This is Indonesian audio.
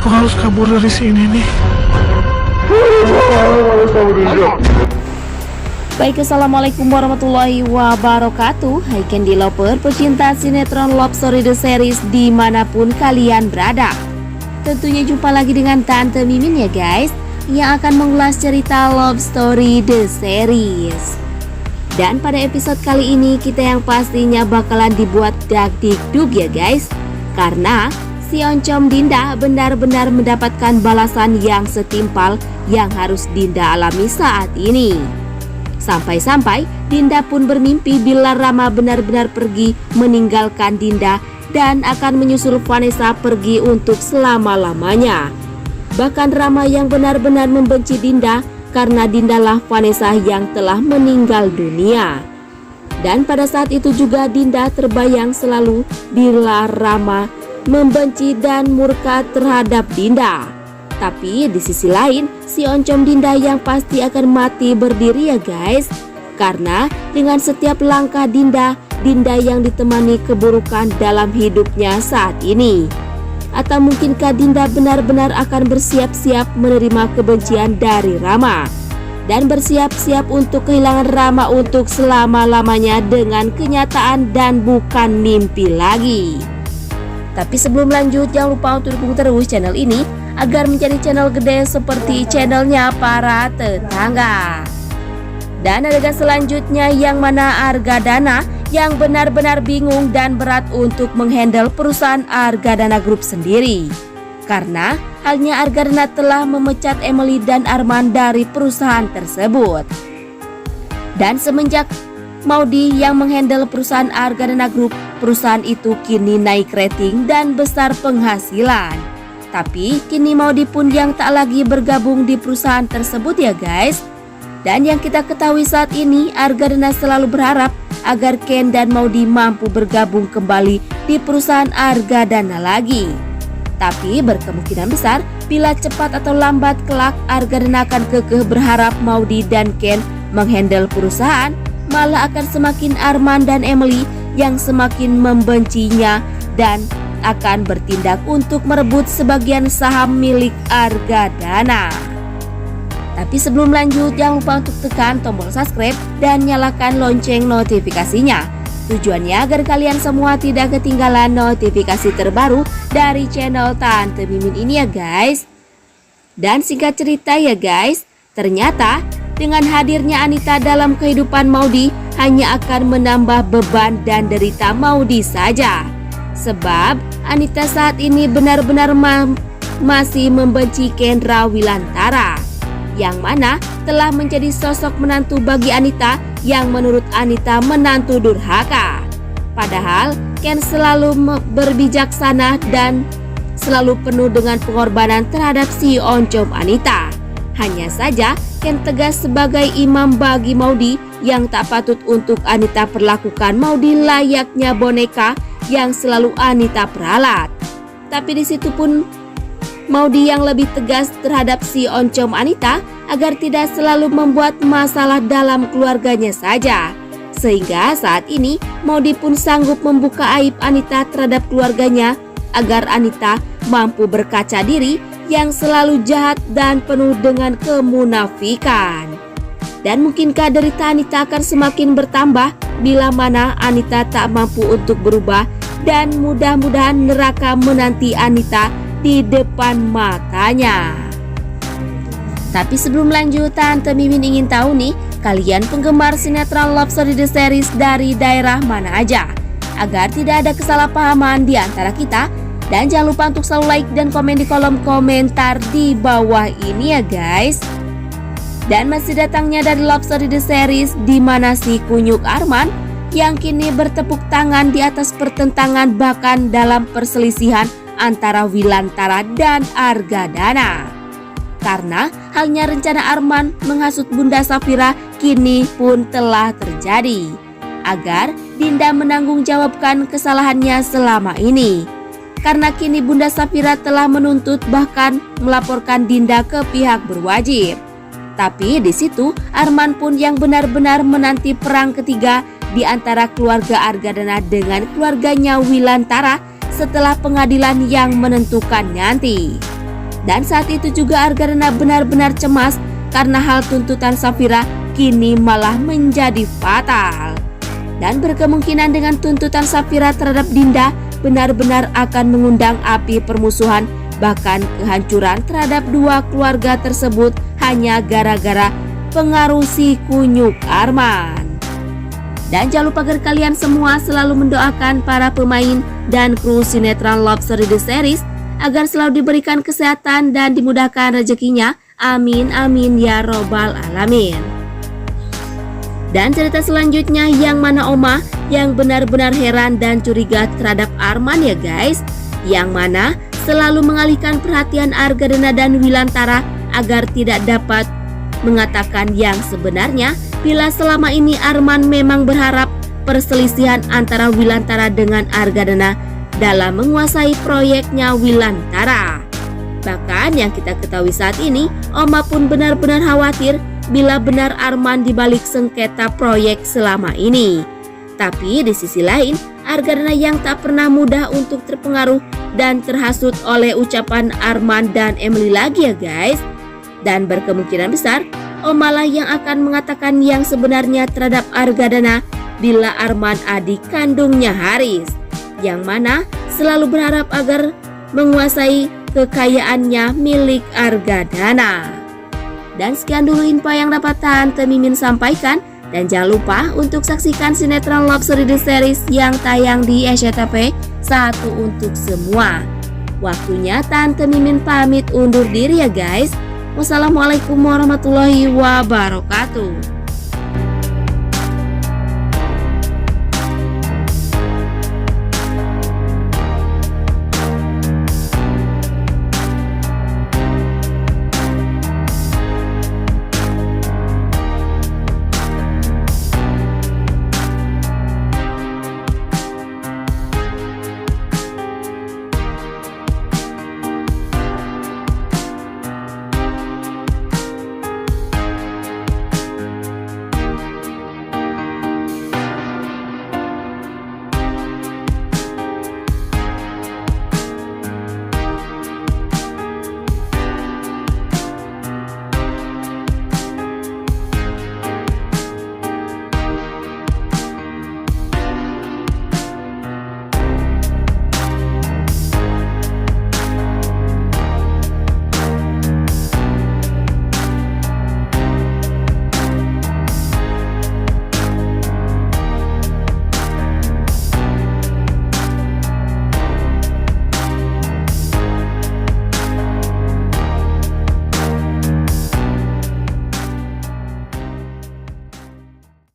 Aku harus kabur dari sini nih. Baik, assalamualaikum warahmatullahi wabarakatuh. Hai Candy Lover, pecinta sinetron Love Story The Series dimanapun kalian berada. Tentunya jumpa lagi dengan Tante Mimin ya guys, yang akan mengulas cerita Love Story The Series. Dan pada episode kali ini kita yang pastinya bakalan dibuat dak-dikduk ya guys, karena si Oncom Dinda benar-benar mendapatkan balasan yang setimpal yang harus Dinda alami saat ini. Sampai-sampai Dinda pun bermimpi bila Rama benar-benar pergi meninggalkan Dinda dan akan menyusul Vanessa pergi untuk selama-lamanya. Bahkan Rama yang benar-benar membenci Dinda karena Dindalah Vanessa yang telah meninggal dunia. Dan pada saat itu juga Dinda terbayang selalu bila Rama membenci dan murka terhadap Dinda. Tapi di sisi lain, si Oncom Dinda yang pasti akan mati berdiri ya guys. Karena dengan setiap langkah Dinda yang ditemani keburukan dalam hidupnya saat ini. Atau mungkinkah Dinda benar-benar akan bersiap-siap menerima kebencian dari Rama dan bersiap-siap untuk kehilangan Rama untuk selama-lamanya dengan kenyataan dan bukan mimpi lagi. Tapi sebelum lanjut, jangan lupa untuk dukung terus channel ini agar menjadi channel gede seperti channelnya para tetangga. Dan adegan selanjutnya yang mana Argadana yang benar-benar bingung dan berat untuk menghandle perusahaan Argadana Group sendiri. Karena halnya Argadana telah memecat Emily dan Arman dari perusahaan tersebut. Dan semenjak Maudy yang menghandle perusahaan Argadana Group, perusahaan itu kini naik rating dan besar penghasilan. Tapi kini Maudy pun yang tak lagi bergabung di perusahaan tersebut ya guys. Dan yang kita ketahui saat ini, Argadana selalu berharap agar Ken dan Maudy mampu bergabung kembali di perusahaan Argadana lagi. Tapi berkemungkinan besar bila cepat atau lambat kelak Argadana akan kekeh berharap Maudy dan Ken menghandle perusahaan, malah akan semakin Arman dan Emily yang semakin membencinya dan akan bertindak untuk merebut sebagian saham milik Argadana. Tapi sebelum lanjut, jangan lupa untuk tekan tombol subscribe dan nyalakan lonceng notifikasinya. Tujuannya agar kalian semua tidak ketinggalan notifikasi terbaru dari channel Tante Mimin ini ya guys. Dan singkat cerita ya guys, ternyata dengan hadirnya Anita dalam kehidupan Maudy hanya akan menambah beban dan derita Maudy saja. Sebab Anita saat ini benar-benar masih membenci Kendra Wilantara, yang mana telah menjadi sosok menantu bagi Anita yang menurut Anita menantu durhaka. Padahal Ken selalu berbijaksana dan selalu penuh dengan pengorbanan terhadap si Oncom Anita. Hanya saja Ken tegas sebagai imam bagi Maudy yang tak patut untuk Anita perlakukan Maudy layaknya boneka yang selalu Anita peralat. Tapi di situ pun Maudy yang lebih tegas terhadap si Oncom Anita agar tidak selalu membuat masalah dalam keluarganya saja. Sehingga saat ini Maudy pun sanggup membuka aib Anita terhadap keluarganya agar Anita mampu berkaca diri yang selalu jahat dan penuh dengan kemunafikan. Dan mungkinkah derita Anita akan semakin bertambah bila mana Anita tak mampu untuk berubah, dan mudah-mudahan neraka menanti Anita di depan matanya. Tapi sebelum lanjut, Tante Mimin ingin tahu nih, kalian penggemar sinetron Love Story The Series dari daerah mana aja, agar tidak ada kesalahpahaman di antara kita. Dan jangan lupa untuk selalu like dan komen di kolom komentar di bawah ini ya guys. Dan masih datangnya dari Love Story The Series, di mana si kunyuk Arman yang kini bertepuk tangan di atas pertentangan bahkan dalam perselisihan antara Wilantara dan Argadana. Karena halnya rencana Arman menghasut Bunda Safira kini pun telah terjadi, agar Dinda menanggung jawabkan kesalahannya selama ini. Karena kini Bunda Safira telah menuntut bahkan melaporkan Dinda ke pihak berwajib. Tapi di situ Arman pun yang benar-benar menanti perang ketiga di antara keluarga Argadana dengan keluarganya Wilantara setelah pengadilan yang menentukan nanti. Dan saat itu juga Argadana benar-benar cemas karena hal tuntutan Safira kini malah menjadi fatal. Dan berkemungkinan dengan tuntutan Safira terhadap Dinda benar-benar akan mengundang api permusuhan, bahkan kehancuran terhadap dua keluarga tersebut hanya gara-gara pengaruh si kunyuk Arman. Dan jangan lupa agar kalian semua selalu mendoakan para pemain dan kru sinetron Love Story The Series agar selalu diberikan kesehatan dan dimudahkan rezekinya. Amin amin ya robbal alamin. Dan cerita selanjutnya yang mana Oma yang benar-benar heran dan curiga terhadap Arman ya guys, yang mana selalu mengalihkan perhatian Argadana dan Wilantara agar tidak dapat mengatakan yang sebenarnya bila selama ini Arman memang berharap perselisihan antara Wilantara dengan Argadana dalam menguasai proyeknya Wilantara. Bahkan yang kita ketahui saat ini, Oma pun benar-benar khawatir bila benar Arman dibalik sengketa proyek selama ini. Tapi di sisi lain, Argadana yang tak pernah mudah untuk terpengaruh dan terhasut oleh ucapan Arman dan Emily lagi ya guys. Dan berkemungkinan besar, Oma lah yang akan mengatakan yang sebenarnya terhadap Argadana bila Arman adik kandungnya Haris, yang mana selalu berharap agar menguasai kekayaannya milik Argadana. Dan sekian dulu info yang dapat Tante Mimin sampaikan. Dan jangan lupa untuk saksikan sinetron Love Story The Series yang tayang di SCTV 1 untuk semua. Waktunya Tante Mimin pamit undur diri ya guys. Wassalamualaikum warahmatullahi wabarakatuh.